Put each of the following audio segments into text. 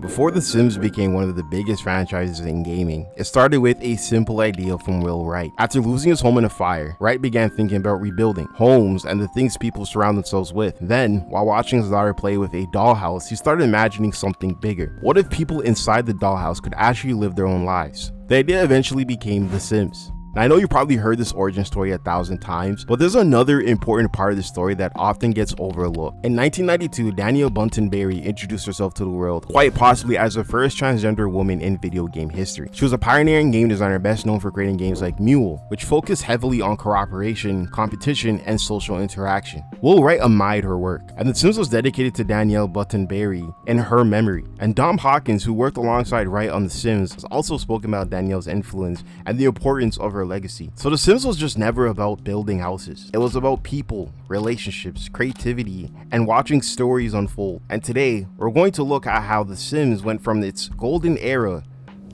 Before The Sims became one of the biggest franchises in gaming, it started with a simple idea from Will Wright. After losing his home in a fire, Wright began thinking about rebuilding homes and the things people surround themselves with. Then, while watching his daughter play with a dollhouse, he started imagining something bigger. What if people inside the dollhouse could actually live their own lives? The idea eventually became The Sims. Now, I know you probably heard this origin story 1,000 times, but there's another important part of the story that often gets overlooked. In 1992, Danielle Bunton-Berry introduced herself to the world, quite possibly as the first transgender woman in video game history. She was a pioneering game designer best known for creating games like Mule, which focused heavily on cooperation, competition, and social interaction. Will Wright admired her work, and The Sims was dedicated to Danielle Bunton-Berry in her memory. And Dom Hawkins, who worked alongside Wright on The Sims, has also spoken about Danielle's influence and the importance of her legacy. So The Sims was just never about building houses. It was about people, relationships, creativity, and watching stories unfold. And today, we're going to look at how The Sims went from its golden era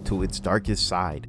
to its darkest side.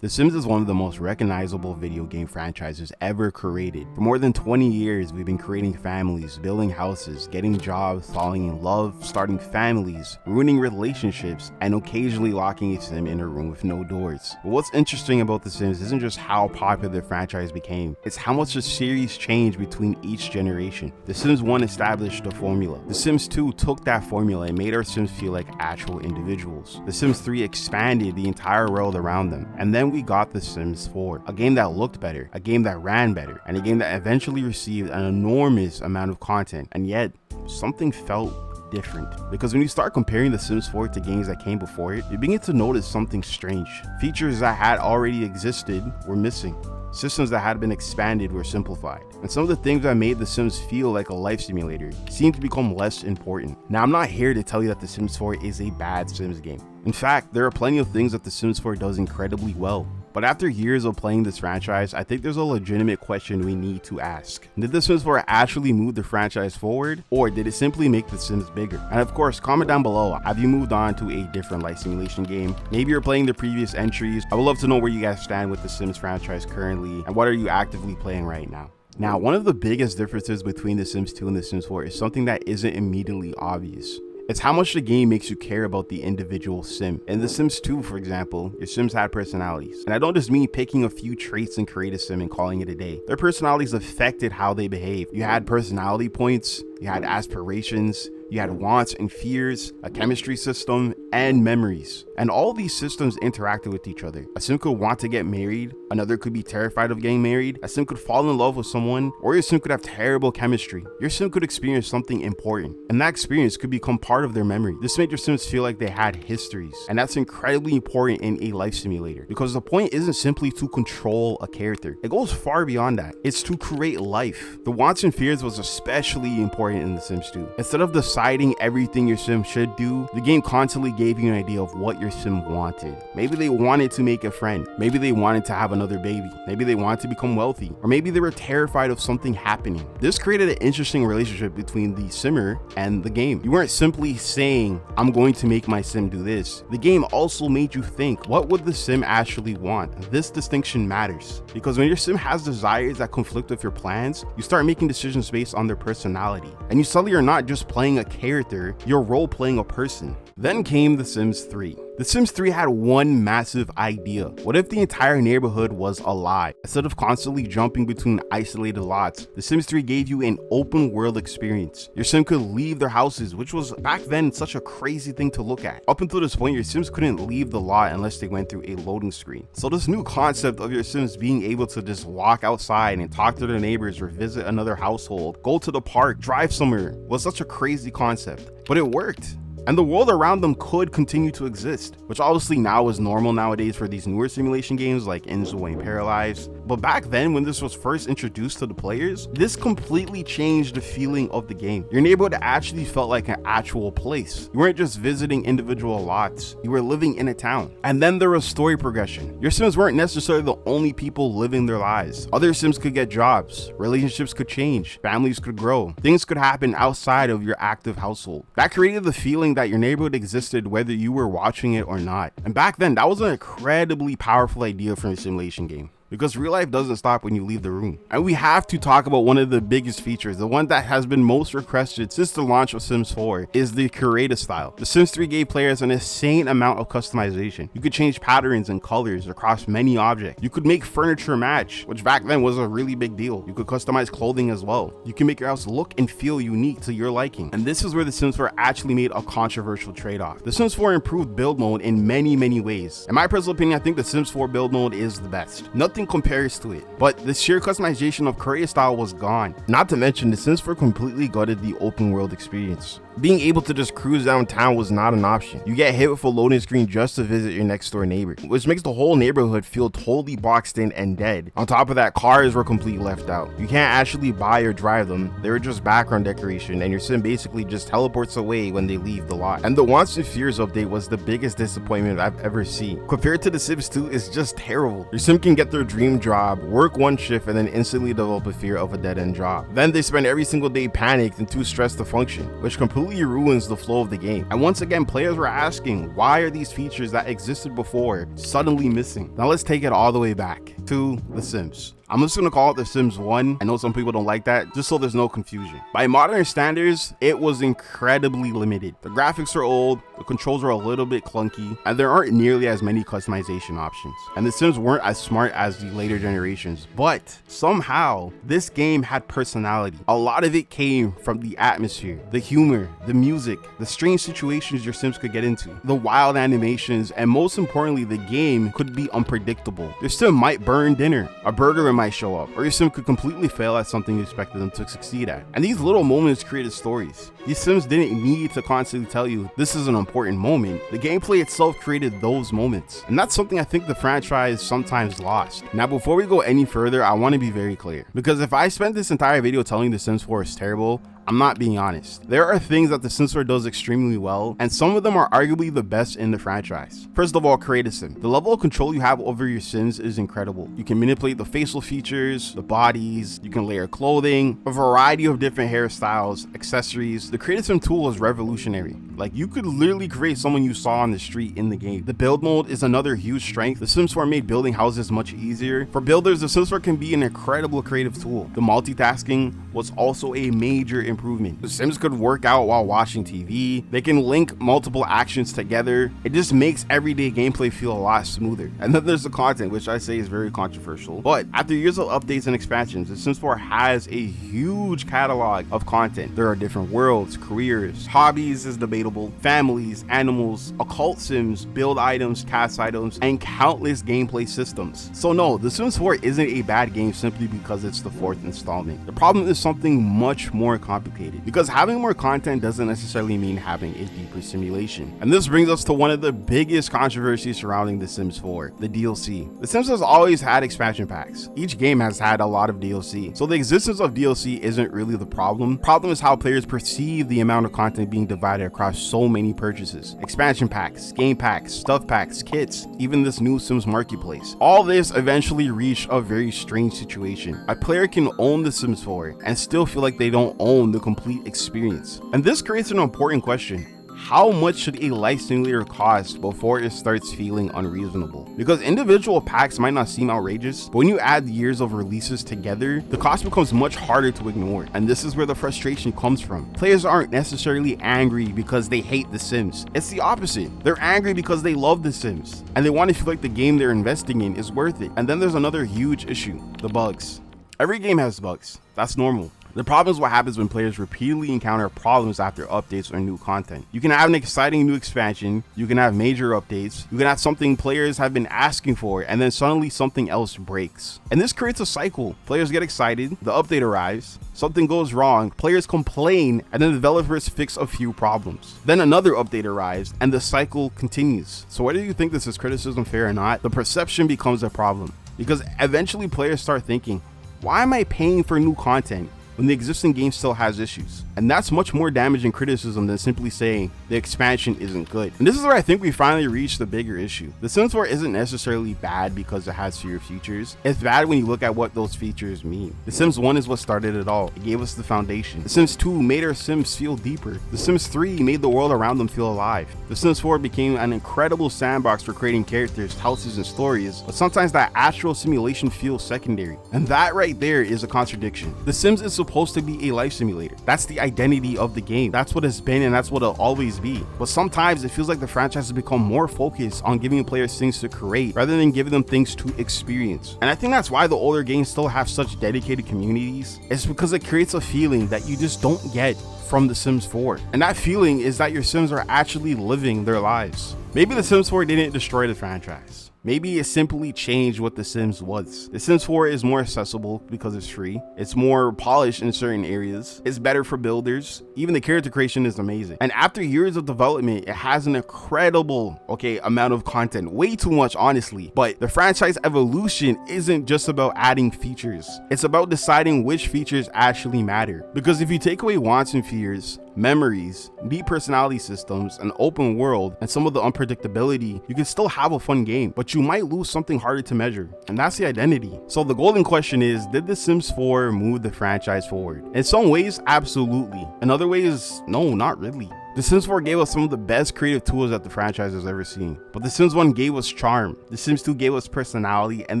The Sims is one of the most recognizable video game franchises ever created. For more than 20 years, we've been creating families, building houses, getting jobs, falling in love, starting families, ruining relationships, and occasionally locking a Sim in a room with no doors. But what's interesting about The Sims isn't just how popular the franchise became, it's how much the series changed between each generation. The Sims 1 established the formula. The Sims 2 took that formula and made our Sims feel like actual individuals. The Sims 3 expanded the entire world around them. And then we got The Sims 4, a game that looked better, a game that ran better, and a game that eventually received an enormous amount of content. And yet, something felt different. Because when you start comparing The Sims 4 to games that came before it, you begin to notice something strange. Features that had already existed were missing. Systems that had been expanded were simplified, and some of the things that made The Sims feel like a life simulator seemed to become less important. Now, I'm not here to tell you that The Sims 4 is a bad Sims game. In fact, there are plenty of things that The Sims 4 does incredibly well. But after years of playing this franchise, I think there's a legitimate question we need to ask. Did The Sims 4 actually move the franchise forward, or did it simply make The Sims bigger? And of course, comment down below, have you moved on to a different life simulation game? Maybe you're playing the previous entries. I would love to know where you guys stand with The Sims franchise currently, and what are you actively playing right now? Now, one of the biggest differences between The Sims 2 and The Sims 4 is something that isn't immediately obvious. It's how much the game makes you care about the individual Sim. In The Sims 2, for example, your Sims had personalities. And I don't just mean picking a few traits and create a Sim and calling it a day. Their personalities affected how they behave. You had personality points, you had aspirations, you had wants and fears, a chemistry system, and memories. And all these systems interacted with each other. A Sim could want to get married, another could be terrified of getting married, a Sim could fall in love with someone, or your Sim could have terrible chemistry. Your Sim could experience something important, and that experience could become part of their memory. This made your Sims feel like they had histories, and that's incredibly important in a life simulator, because the point isn't simply to control a character. It goes far beyond that. It's to create life. The wants and fears was especially important in The Sims 2. Instead of deciding everything your Sim should do, the game constantly gave you an idea of what your Sim wanted. Maybe they wanted to make a friend. Maybe they wanted to have another baby. Maybe they wanted to become wealthy. Or maybe they were terrified of something happening. This created an interesting relationship between the Simmer and the game. You weren't simply saying, I'm going to make my Sim do this. The game also made you think, what would the Sim actually want? This distinction matters, because when your Sim has desires that conflict with your plans, you start making decisions based on their personality. And you suddenly are not just playing a character, you're role-playing a person. Then came The Sims 3. The Sims 3 had one massive idea. What if the entire neighborhood was a lie? Instead of constantly jumping between isolated lots, The Sims 3 gave you an open world experience. Your Sim could leave their houses, which was back then such a crazy thing to look at. Up until this point, your Sims couldn't leave the lot unless they went through a loading screen. So this new concept of your Sims being able to just walk outside and talk to their neighbors or visit another household, go to the park, drive somewhere, was such a crazy concept. But it worked. And the world around them could continue to exist, which obviously now is normal nowadays for these newer simulation games like Inzo and Paralyzed. But back then, when this was first introduced to the players, this completely changed the feeling of the game. Your neighborhood actually felt like an actual place. You weren't just visiting individual lots, you were living in a town. And then there was story progression. Your Sims weren't necessarily the only people living their lives. Other Sims could get jobs, relationships could change, families could grow, things could happen outside of your active household. That created the feeling that your neighborhood existed whether you were watching it or not. And back then, that was an incredibly powerful idea for a simulation game. because real life doesn't stop when you leave the room. And we have to talk about one of the biggest features, the one that has been most requested since the launch of Sims 4, is the creative style. The Sims 3 gave players an insane amount of customization. You could change patterns and colors across many objects. You could make furniture match, which back then was a really big deal. You could customize clothing as well. You can make your house look and feel unique to your liking. And this is where The Sims 4 actually made a controversial trade-off. The Sims 4 improved build mode in many ways. In my personal opinion, I think The Sims 4 build mode is the best. Nothing compares to it, but the sheer customization of creative style was gone. Not to mention, The Sims 4 completely gutted the open world experience. Being able to just cruise downtown was not an option. You get hit with a loading screen just to visit your next door neighbor, which makes the whole neighborhood feel totally boxed in and dead. On top of that, cars were completely left out. You can't actually buy or drive them. They were just background decoration, and your sim basically just teleports away when they leave the lot. And the Wants and Fears update was the biggest disappointment I've ever seen. Compared to The Sims 2, it's just terrible. Your sim can get their dream job, work one shift, and then instantly develop a fear of a dead-end job. Then they spend every single day panicked and too stressed to function, which completely ruins the flow of the game. And once again, players were asking, why are these features that existed before suddenly missing? Now let's take it all the way back to The Sims. I'm just gonna call it The Sims 1. I know some people don't like that, just so there's no confusion. By modern standards, it was incredibly limited. The graphics are old, the controls are a little bit clunky, and there aren't nearly as many customization options. And The Sims weren't as smart as the later generations, but somehow this game had personality. A lot of it came from the atmosphere, the humor, the music, the strange situations your Sims could get into, the wild animations, and most importantly, the game could be unpredictable. Your Sim might burn dinner, a burger might show up, or your sim could completely fail at something you expected them to succeed at. And these little moments created stories. These sims didn't need to constantly tell you this is an important moment. The gameplay itself created those moments. And that's something I think the franchise sometimes lost. Now, before we go any further, I want to be very clear, because if I spent this entire video telling The Sims 4 is terrible, I'm not being honest. There are things that The Sims 4 does extremely well, and some of them are arguably the best in the franchise. First of all, Creative Sim. The level of control you have over your Sims is incredible. You can manipulate the facial features, the bodies, you can layer clothing, a variety of different hairstyles, accessories. The Creative Sim tool is revolutionary. Like, you could literally create someone you saw on the street in the game. The build mode is another huge strength. The Sims 4 made building houses much easier. For builders, The Sims 4 can be an incredible creative tool. The multitasking was also a major improvement. The Sims could work out while watching TV. They can link multiple actions together. It just makes everyday gameplay feel a lot smoother. And then there's the content, which I say is very controversial. But after years of updates and expansions, The Sims 4 has a huge catalog of content. There are different worlds, careers, hobbies is debatable, families, animals, occult sims, build items, cast items, and countless gameplay systems. So no, The Sims 4 isn't a bad game simply because it's the 4th installment. The problem is something much more complicated, because having more content doesn't necessarily mean having a deeper simulation. And this brings us to one of the biggest controversies surrounding The Sims 4, the DLC. The Sims has always had expansion packs. Each game has had a lot of DLC. So the existence of DLC isn't really the problem. The problem is how players perceive the amount of content being divided across so many purchases. Expansion packs, game packs, stuff packs, kits, even this new Sims marketplace. All this eventually reached a very strange situation. A player can own The Sims 4 and still feel like they don't own the complete experience. And this creates an important question. How much should a life simulator cost before it starts feeling unreasonable? Because individual packs might not seem outrageous, but when you add years of releases together, the cost becomes much harder to ignore. And this is where the frustration comes from. Players aren't necessarily angry because they hate The Sims. It's the opposite. They're angry because they love The Sims, and they want to feel like the game they're investing in is worth it. And then there's another huge issue, the bugs. Every game has bugs. That's normal. The problem is what happens when players repeatedly encounter problems after updates or new content. You can have an exciting new expansion, you can have major updates, you can have something players have been asking for, and then suddenly something else breaks. And this creates a cycle. Players get excited, the update arrives, something goes wrong, players complain, and then developers fix a few problems. Then another update arrives, and the cycle continues. So whether you think this is criticism fair or not, the perception becomes a problem. Because eventually players start thinking, why am I paying for new content when the existing game still has issues. And that's much more damaging criticism than simply saying the expansion isn't good. And this is where I think we finally reached the bigger issue. The Sims 4 isn't necessarily bad because it has fewer features. It's bad when you look at what those features mean. The Sims 1 is what started it all. It gave us the foundation. The Sims 2 made our Sims feel deeper. The Sims 3 made the world around them feel alive. The Sims 4 became an incredible sandbox for creating characters, houses, and stories, but sometimes that actual simulation feels secondary. And that right there is a contradiction. The Sims is supposed to be a life simulator. That's the identity of the game. That's what it's been and that's what it'll always be. But sometimes it feels like the franchise has become more focused on giving players things to create rather than giving them things to experience. And I think that's why the older games still have such dedicated communities. It's because it creates a feeling that you just don't get from The Sims 4. And that feeling is that your Sims are actually living their lives. Maybe The Sims 4 didn't destroy the franchise. Maybe it simply changed what The Sims was. The Sims 4 is more accessible because it's free. It's more polished in certain areas. It's better for builders. Even the character creation is amazing. And after years of development, it has an incredible, amount of content. Way too much, honestly. But the franchise evolution isn't just about adding features. It's about deciding which features actually matter. Because if you take away wants and fears, memories, deep personality systems, an open world, and some of the unpredictability, you can still have a fun game, but you might lose something harder to measure, and that's the identity. So the golden question is, did The Sims 4 move the franchise forward? In some ways, absolutely. In other ways, no, not really. The Sims 4 gave us some of the best creative tools that the franchise has ever seen. But The Sims 1 gave us charm, The Sims 2 gave us personality, and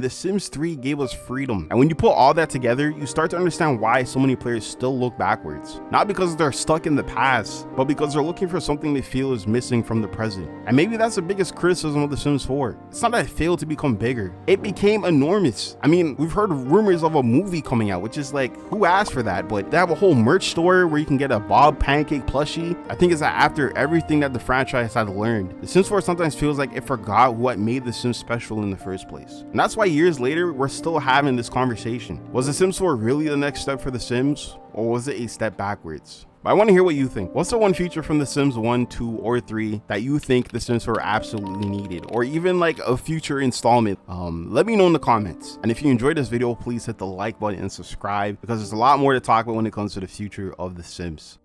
The Sims 3 gave us freedom. And when you put all that together, you start to understand why so many players still look backwards. Not because they're stuck in the past, but because they're looking for something they feel is missing from the present. And maybe that's the biggest criticism of The Sims 4. It's not that it failed to become bigger. It became enormous. I mean, we've heard rumors of a movie coming out, which is like, who asked for that? But they have a whole merch store where you can get a Bob Pancake plushie. I think it's that after everything that the franchise had learned, The Sims 4 sometimes feels like it forgot what made The Sims special in the first place. And that's why years later, we're still having this conversation. Was The Sims 4 really the next step for The Sims, or was it a step backwards? But I want to hear what you think. What's the one feature from The Sims 1, 2, or 3 that you think The Sims 4 absolutely needed, or even like a future installment? Let me know in the comments. And if you enjoyed this video, please hit the like button and subscribe, because there's a lot more to talk about when it comes to the future of The Sims.